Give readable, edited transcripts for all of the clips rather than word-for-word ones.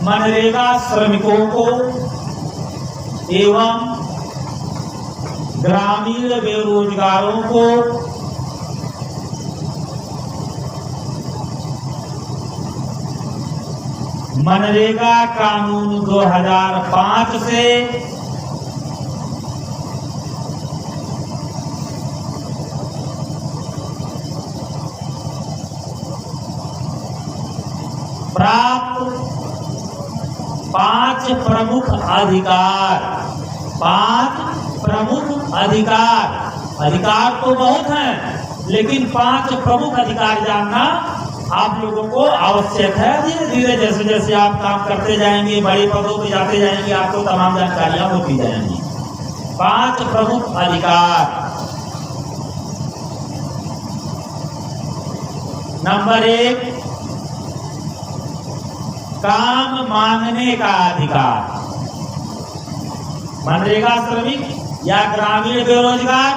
मनरेगा श्रमिकों को एवं ग्रामीण बेरोजगारों को मनरेगा कानून 2005 से प्राप्त 5 प्रमुख अधिकार, 5 प्रमुख अधिकार तो बहुत हैं, लेकिन 5 प्रमुख अधिकार जानना आप लोगों को आवश्यक है। धीरे धीरे जैसे जैसे आप काम करते जाएंगे, बड़े पदों पे जाते जाएंगे, आपको तमाम जानकारियां होती जाएंगी। 5 प्रमुख अधिकार। नंबर 1, काम मांगने का अधिकार। मनरेगा श्रमिक या ग्रामीण बेरोजगार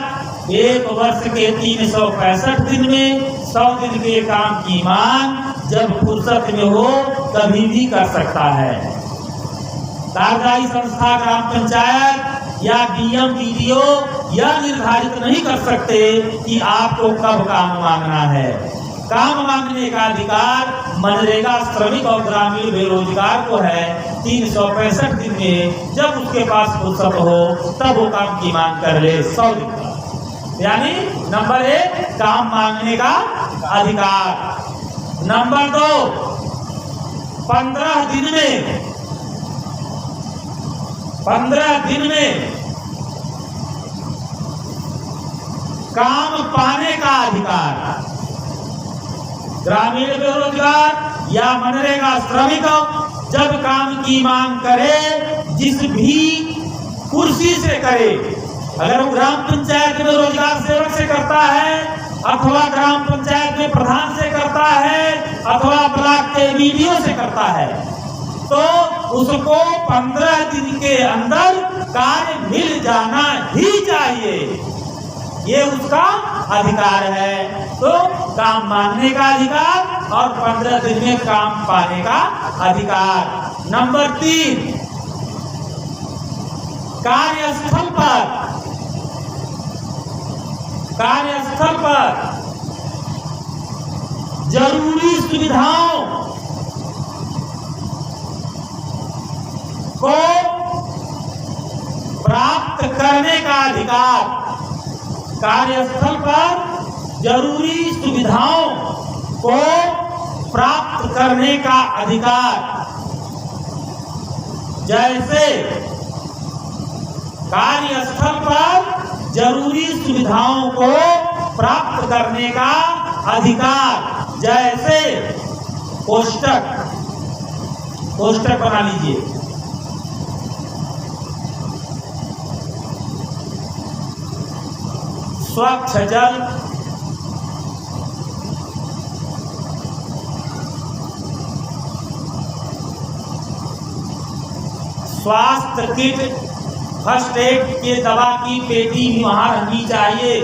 1 वर्ष के 365 दिन में 100 दिन के काम की मांग जब फुर्सत में हो कभी भी कर सकता है। कार्यदायी संस्था, ग्राम पंचायत या डीएम वीडीओ यह निर्धारित नहीं कर सकते कि आपको कब काम मांगना है। काम मांगने का अधिकार मनरेगा श्रमिक और ग्रामीण बेरोजगार को है 365 दिन में, जब उसके पास फुर्सत हो तब वो काम की मांग कर ले 100 दिन का। यानी नंबर 1, काम मांगने का अधिकार। नंबर 2, 15 दिन में काम पाने का अधिकार। ग्रामीण बेरोजगार या मनरेगा श्रमिक जब काम की मांग करे, जिस भी कुर्सी से करे, अगर वो ग्राम पंचायत में रोजगार सेवक से करता है, अथवा ग्राम पंचायत में प्रधान से करता है, अथवा ब्लॉक के वीडीओ से करता है, तो उसको 15 दिन के अंदर कार्य मिल जाना ही चाहिए। ये उसका अधिकार है। तो काम मांगने का अधिकार और 15 दिन में काम पाने का अधिकार। नंबर 3, कार्यस्थल पर जरूरी सुविधाओं को प्राप्त करने का अधिकार। कार्यस्थल पर जरूरी सुविधाओं को प्राप्त करने का अधिकार, जैसे कार्यस्थल पर जरूरी सुविधाओं को प्राप्त करने का अधिकार, जैसे कोष्टक बना लीजिए। स्वच्छ जल, स्वास्थ्य किट, फर्स्ट एड के दवा की पेटी भी वहाँ रहनी चाहिए।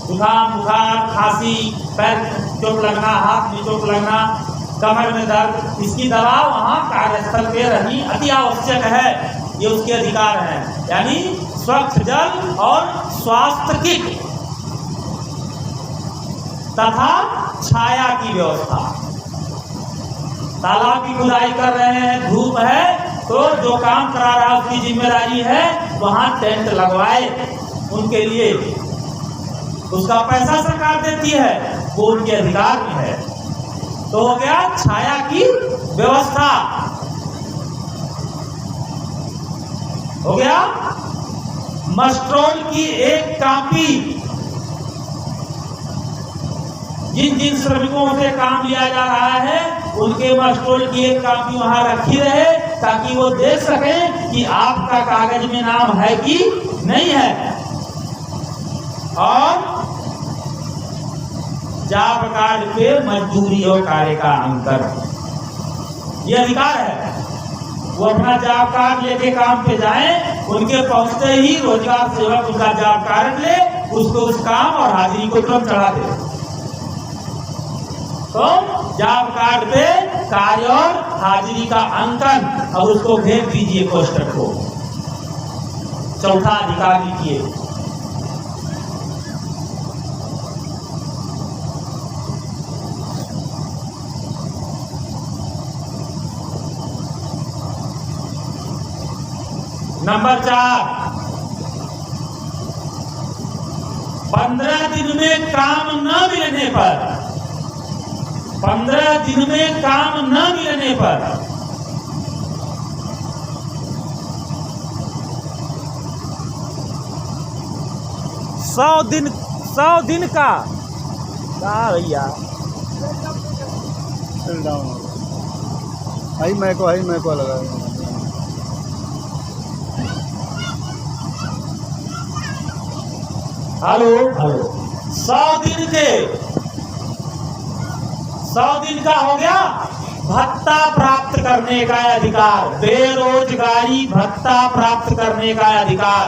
जुकाम, बुखार, खांसी, पैर चोट लगना, हाथ में चोट लगना, कमर में दर्द, इसकी दवा वहाँ कार्यस्थल पे रहनी अति आवश्यक है। ये उसके अधिकार हैं। यानी स्वच्छ जल और स्वास्थ्य किट तथा छाया की व्यवस्था। तालाब की खुदाई कर रहे हैं, धूप है, तो जो काम करा रहा है उसकी जिम्मेदारी है वहां टेंट लगवाए उनके लिए, उसका पैसा सरकार देती है, वो उनके अधिकार में है। तो हो गया छाया की व्यवस्था, हो गया मस्ट्रोल की एक कॉपी। जिन जिन श्रमिकों से काम लिया जा रहा है उनके मस्ट्रोल की एक कॉपी वहां रखी रहे, ताकि वो देख सकें कि आपका कागज में नाम है कि नहीं है। और जॉब कार्ड पे मजदूरी और कार्य का अंतर, ये अधिकार है। वो अपना जॉब कार्ड लेके काम पे जाएं, उनके पहुंचते ही रोजगार सेवक उनका जॉब कार्ड ले, उसको उस काम और हाजिरी को तुरंत चढ़ा दे। तो जॉब कार्ड पे कार्य और हाजिरी का अंकन, अब उसको भेज दीजिए कोष्ठक को। चौथा अधिकार लिखिए। नंबर 4, 15 दिन में काम न मिलने पर, 15 दिन में काम न मिलने पर 100 दिन का भैया आई मैं को लगा। हेलो 100 दिन के, 100 दिन का हो गया भत्ता प्राप्त करने का अधिकार, बेरोजगारी भत्ता प्राप्त करने का अधिकार।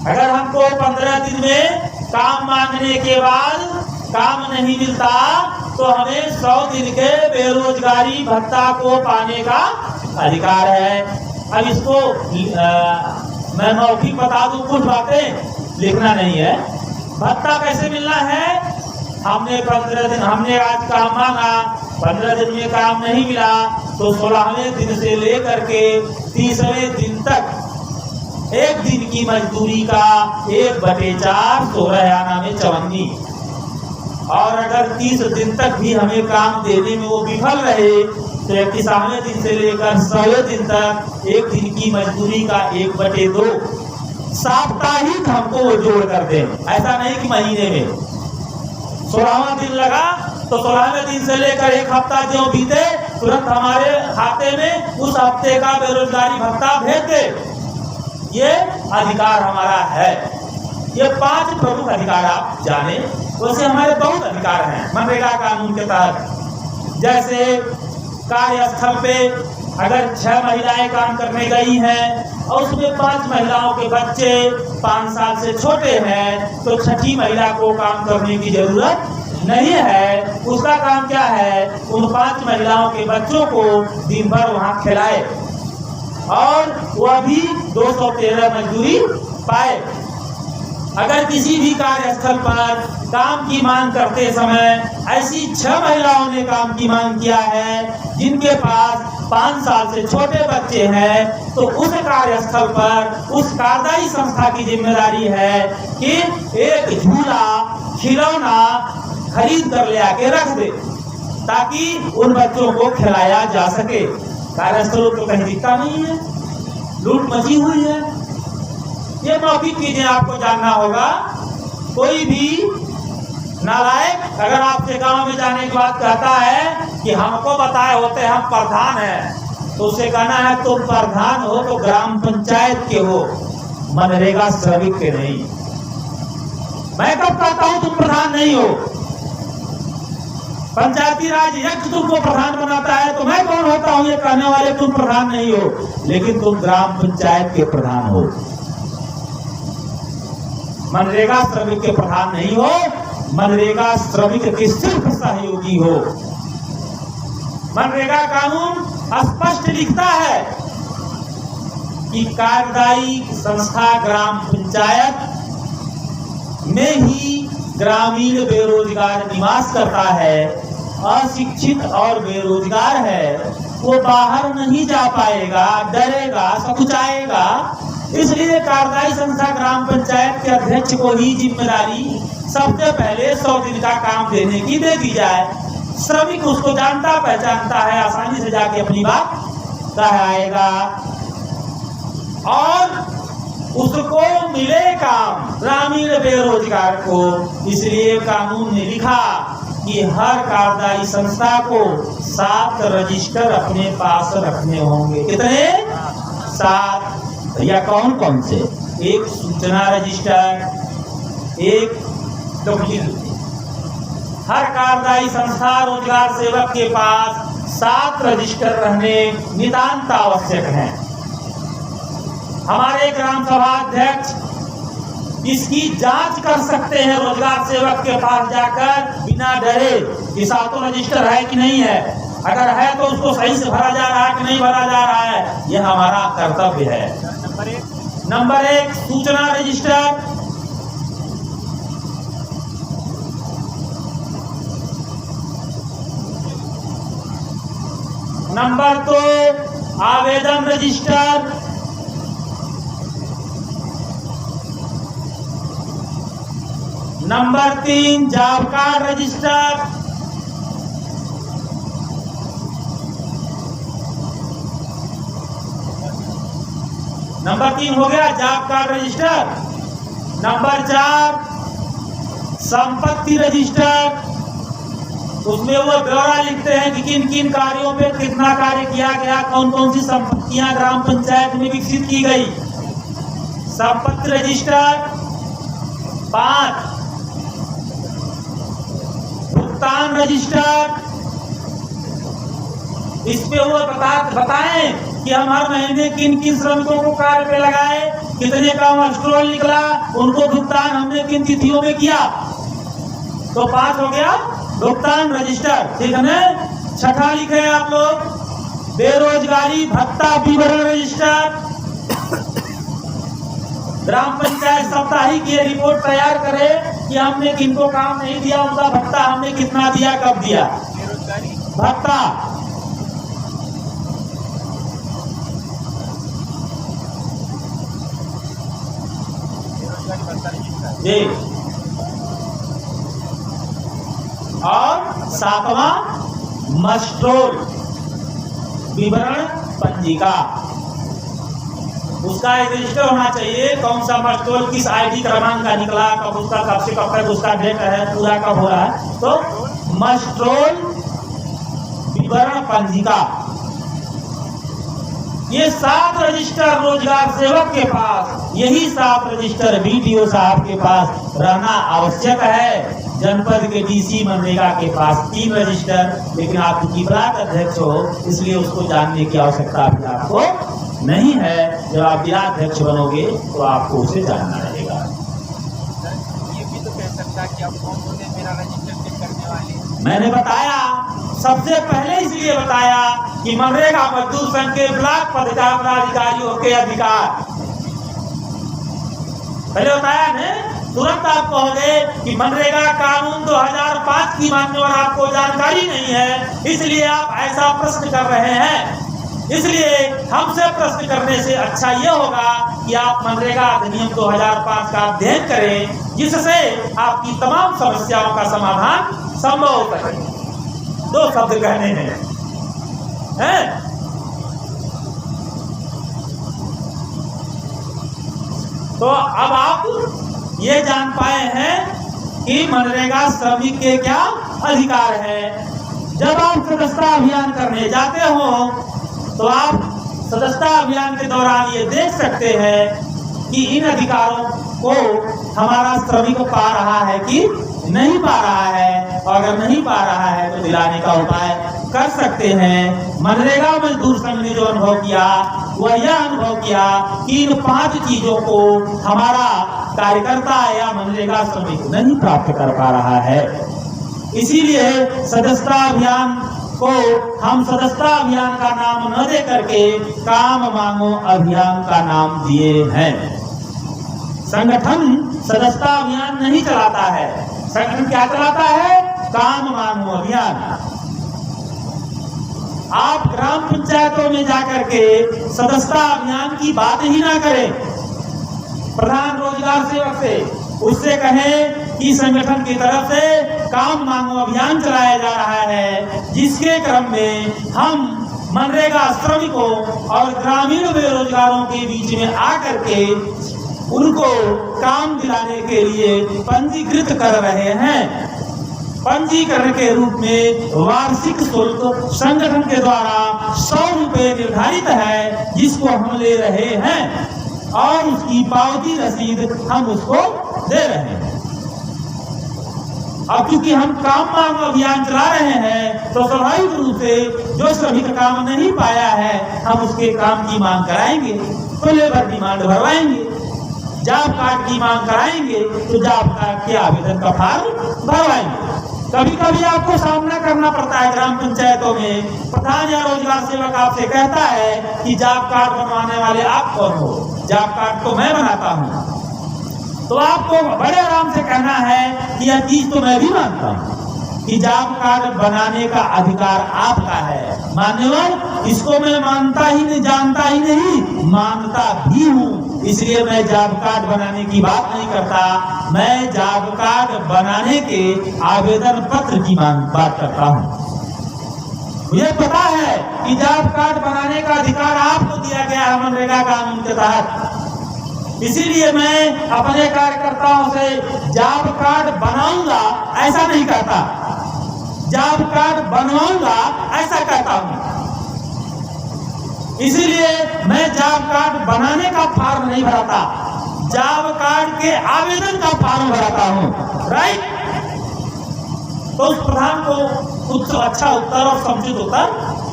अगर हमको 15 दिन में काम मांगने के बाद काम नहीं मिलता तो हमें 100 दिन के बेरोजगारी भत्ता को पाने का अधिकार है। अब इसको मैं मौखिक बता दूं, कुछ बातें लिखना नहीं है। भत्ता कैसे मिलना है? हमने 15 दिन, हमने आज काम मांगा, 15 दिन में काम नहीं मिला तो 16वें दिन से लेकर के 30वें दिन तक 1 दिन की मजदूरी का 1/4 16 आना में 54। और अगर 30 दिन तक भी हमें काम देने में वो विफल रहे तो 31वें दिन से लेकर 100वें दिन तक 1 दिन की मजदूरी का 1/2 साप्ताहिक हमको वो जोड़ कर दे। ऐसा नहीं कि महीने में 16वां दिन लगा तो 16वें दिन से लेकर 1 हफ्ता जो बीते तुरंत हमारे खाते में उस हफ्ते का बेरोजगारी भत्ता भेज दे। ये अधिकार हमारा है। ये 5 प्रमुख अधिकार आप जाने। वैसे हमारे बहुत अधिकार हैं मनरेगा कानून के तहत। जैसे कार्यस्थल पे अगर 6 महिलाएं काम करने गई हैं और उसमें 5 महिलाओं के बच्चे 5 साल से छोटे हैं तो 6ठी महिला को काम करने की जरूरत नहीं है। उसका काम क्या है? उन 5 महिलाओं के बच्चों को दिन भर वहाँ खिलाए और वह भी 213 मजदूरी पाए। अगर किसी भी कार्यस्थल पर काम की मांग करते समय ऐसी 6 महिलाओं ने काम की मांग किया है जिनके पास 5 साल से छोटे बच्चे हैं तो उस कार्यस्थल पर उस कार्यदायी संस्था की जिम्मेदारी है कि एक झूला खिलौना खरीद कर ले आके रख दे ताकि उन बच्चों को खिलाया जा सके। कार्यस्थलों को कहीं दिखता नहीं है, लूट मची हुई है। ये मौखिक चीजें आपको जानना होगा। कोई भी नालायक अगर आपसे गांव में जाने के बाद कहता है कि हमको बताए होते हम प्रधान हैं तो उसे कहना है तुम प्रधान हो तो ग्राम पंचायत के हो, मनरेगा श्रमिक के नहीं। मैं कब कहता हूं तुम प्रधान नहीं हो? पंचायती राज एक्ट तुमको प्रधान बनाता है तो मैं कौन होता हूं ये कहने वाले तुम प्रधान नहीं हो, लेकिन तुम ग्राम पंचायत के प्रधान हो, मनरेगा श्रमिक के प्रधान नहीं हो। मनरेगा श्रमिक के सिर्फ सहयोगी हो। मनरेगा कानून स्पष्ट लिखता है कि कार्यदायी संस्था ग्राम पंचायत में ही ग्रामीण बेरोजगार निवास करता है। अशिक्षित और बेरोजगार है वो बाहर नहीं जा पाएगा, डरेगा, सकुचाएगा। इसलिए कार्यदायी संस्था ग्राम पंचायत के अध्यक्ष को ही जिम्मेदारी सबसे पहले 100 दिन का काम देने की दे दी जाए। श्रमिक उसको जानता पहचानता है, आसानी से जाके अपनी बात कह आएगा और उसको मिले काम, ग्रामीण बेरोजगार को। इसलिए कानून ने लिखा कि हर कार्यदायी संस्था को 7 रजिस्टर अपने पास रखने होंगे। कितने? 7। या कौन कौन से? एक सूचना रजिस्टर, एक हर कार्यदायी संस्था रोजगार सेवक के पास 7 रजिस्टर रहने नितांत आवश्यक हैं। हमारे ग्राम सभा अध्यक्ष इसकी जांच कर सकते हैं रोजगार सेवक के पास जाकर बिना डरे कि सातों रजिस्टर है कि नहीं है, अगर है तो उसको सही से भरा जा रहा है कि नहीं भरा जा रहा है, यह हमारा कर्तव्य है। नंबर 1 सूचना रजिस्टर। नंबर 2 आवेदन register. Number 3 job card register. Number 3 हो गया जॉब कार्ड रजिस्टर। नंबर 4 संपत्ति रजिस्टर। उसमें वो ब्यौरा लिखते हैं कि किन किन कार्यों पे कितना कार्य किया गया, कौन कौन सी संपत्तियां ग्राम पंचायत में विकसित की गई। संपत्ति रजिस्टर। 5 भुगतान रजिस्टर। इसमें वो बताएं कि हम हर महीने किन किन श्रमिकों को कार्य पे लगाए, कितने का कोलेस्ट्रॉल निकला, उनको भुगतान हमने किन तिथियों में किया। तो 5 हो गया भुगतान रजिस्टर, ठीक है ना। 6ठा लिखे आप लोग बेरोजगारी भत्ता विवरण रजिस्टर। ग्राम पंचायत साप्ताहिक ये रिपोर्ट तैयार करे कि हमने किनको काम नहीं दिया, उनका भत्ता हमने कितना दिया, कब दिया। भत्ता। जी। और 7वां मस्ट्रोल विवरण पंजिका। उसका एक रजिस्टर होना चाहिए, कौन सा मस्ट्रोल किस आईडी क्रमांक का निकला, कब उसका कब से कब तक उसका डेट है, पूरा कब हो रहा है। तो मस्ट्रोल विवरण पंजिका। ये 7 रजिस्टर रोजगार सेवक के पास, यही 7 रजिस्टर बीडीओ साहब के पास रहना आवश्यक है। जनपद के डीसी मनरेगा के पास 3 रजिस्टर, लेकिन आप चूंकि ब्लॉक अध्यक्ष हो इसलिए उसको जानने की आवश्यकता अभी आपको नहीं है। जब आप ब्लॉक अध्यक्ष बनोगे तो आपको उसे जानना रहेगा। ये भी तो कह सकता है कि आप कौन होते मेरा रजिस्टर चेक करने वाले। मैंने बताया सबसे पहले इसलिए बताया कि मनरेगा मजदूर संघ के ब्लॉक पदाधिकारियों के अधिकार पहले बताया ना। तुरंत आप कहोगे कि मनरेगा कानून 2005 की मान्य और आपको जानकारी नहीं है, इसलिए आप ऐसा प्रश्न कर रहे हैं। इसलिए हमसे प्रश्न करने से अच्छा ये होगा कि आप मनरेगा अधिनियम 2005 का अध्ययन करें, जिससे आपकी तमाम समस्याओं का समाधान संभव हो सके। 2 शब्द कहने हैं। तो अब आप ये जान पाए हैं कि मनरेगा श्रमिक के क्या अधिकार है। जब आप सदस्यता अभियान करने जाते हो तो आप सदस्यता अभियान के दौरान ये देख सकते हैं कि इन अधिकारों को हमारा श्रमिक पा रहा है कि नहीं पा रहा है, और अगर नहीं पा रहा है तो दिलाने का उपाय कर सकते हैं। मनरेगा मजदूर संघ ने जो अनुभव किया वह यह अनुभव किया कि इन 5 चीजों को हमारा कार्यकर्ता या मनरेगा श्रमिक नहीं प्राप्त कर पा रहा है। इसीलिए सदस्यता अभियान को हम सदस्यता अभियान का नाम न दे करके काम मांगो अभियान का नाम दिए हैं। संगठन सदस्यता अभियान नहीं चलाता है, संगठन क्या चलाता है? काम मांगो अभियान। आप ग्राम पंचायतों में जाकर के सदस्यता अभियान की बात ही ना करें। प्रधान रोजगार सेवक से उससे कहें कि संगठन की तरफ से काम मांगो अभियान चलाया जा रहा है, जिसके क्रम में हम मनरेगा श्रमिकों और ग्रामीण बेरोजगारों के बीच में आकर के उनको काम दिलाने के लिए पंजीकृत कर रहे हैं। पंजीकरण के रूप में वार्षिक शुल्क संगठन के द्वारा 100 रुपए निर्धारित है, जिसको हम ले रहे हैं, और उसकी पावती रसीद हम उसको दे रहे हैं। अब क्योंकि हम काम मांगो अभियान चला रहे हैं तो स्वाभाविक रूप से जो श्रमिक काम नहीं पाया है हम उसके काम की मांग कराएंगे, तो लेबर डिमांड भरवाएंगे। जॉब कार्ड की मांग कराएंगे तो जॉब कार्ड के आवेदन का फॉर्म भरवाएंगे। कभी कभी आपको सामना करना पड़ता है ग्राम पंचायतों में, प्रधान या रोजगार सेवक आपसे कहता है कि जॉब कार्ड बनवाने वाले आप कौन हो, जॉब कार्ड तो मैं बनाता हूँ। तो आपको बड़े आराम से कहना है कि यह चीज तो मैं भी मानता हूँ कि जॉब कार्ड बनाने का अधिकार आपका है। मान्यवर, इसको मैं मानता ही नहीं, जानता ही नहीं, मानता भी हूँ। इसलिए मैं जॉब कार्ड बनाने की बात नहीं करता, मैं जॉब कार्ड बनाने के आवेदन पत्र की बात करता हूँ। मुझे पता है कि जॉब कार्ड बनाने का अधिकार आपको दिया गया है मनरेगा कानून के तहत। इसीलिए मैं अपने कार्यकर्ताओं से जॉब कार्ड बनाऊंगा ऐसा नहीं कहता, जॉब कार्ड बनवाऊंगा ऐसा कहता हूं। इसीलिए मैं जॉब कार्ड बनाने का फॉर्म नहीं भराता, जॉब कार्ड के आवेदन का फॉर्म भराता हूं। राइट? तो उस प्रधान को कुछ अच्छा उत्तर और समुचित उत्तर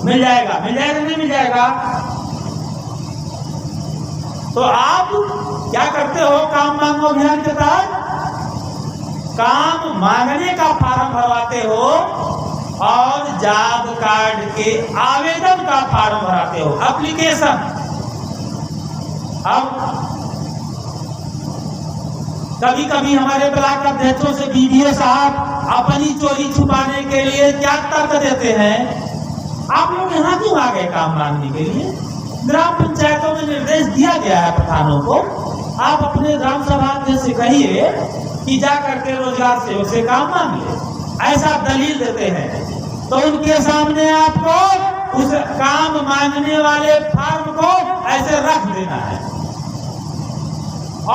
मिल जाएगा, मिल जाएगा नहीं मिल जाएगा? तो आप क्या करते हो काम मांगो अभियान के तहत? काम मांगने का फॉर्म भरवाते हो और जॉब कार्ड के आवेदन का फॉर्म भराते हो, एप्लीकेशन। अब कभी कभी हमारे ब्लॉक अध्यक्षों से बीडीओ साहब अपनी चोरी छुपाने के लिए क्या तर्क देते हैं, आप लोग यहाँ क्यों आ गए काम मांगने के लिए? ग्राम पंचायतों में निर्देश दिया गया है प्रधानों को, आप अपने ग्राम सभा अध्यक्ष से कहिए कि जा करके रोजगार सेवक से काम मांग ले, ऐसा दलील देते हैं। तो उनके सामने आपको उस काम मांगने वाले फॉर्म को ऐसे रख देना है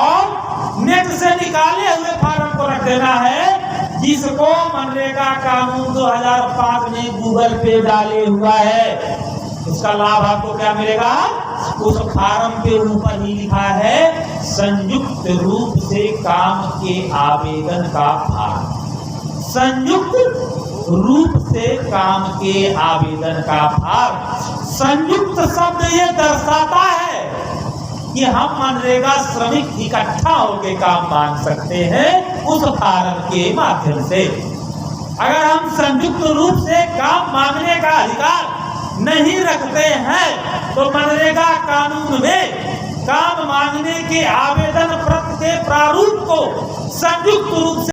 और नेट से निकाले हुए फॉर्म को रख देना है, जिसको मनरेगा कानून 2005 में गूगल पे डाले हुआ है। उसका लाभ आपको क्या मिलेगा? उस फॉर्म के ऊपर ही लिखा है संयुक्त रूप से काम के आवेदन का फॉर्म। संयुक्त रूप से काम के आवेदन का फॉर्म। संयुक्त शब्द ये दर्शाता है कि हम मनरेगा श्रमिक इकट्ठा होकर काम मांग सकते हैं उस फॉर्म के माध्यम से। अगर हम संयुक्त रूप से काम मांगने का अधिकार नहीं रखते हैं तो मनरेगा कानून में काम मांगने के आवेदन पत्र के प्रारूप को संयुक्त रूप से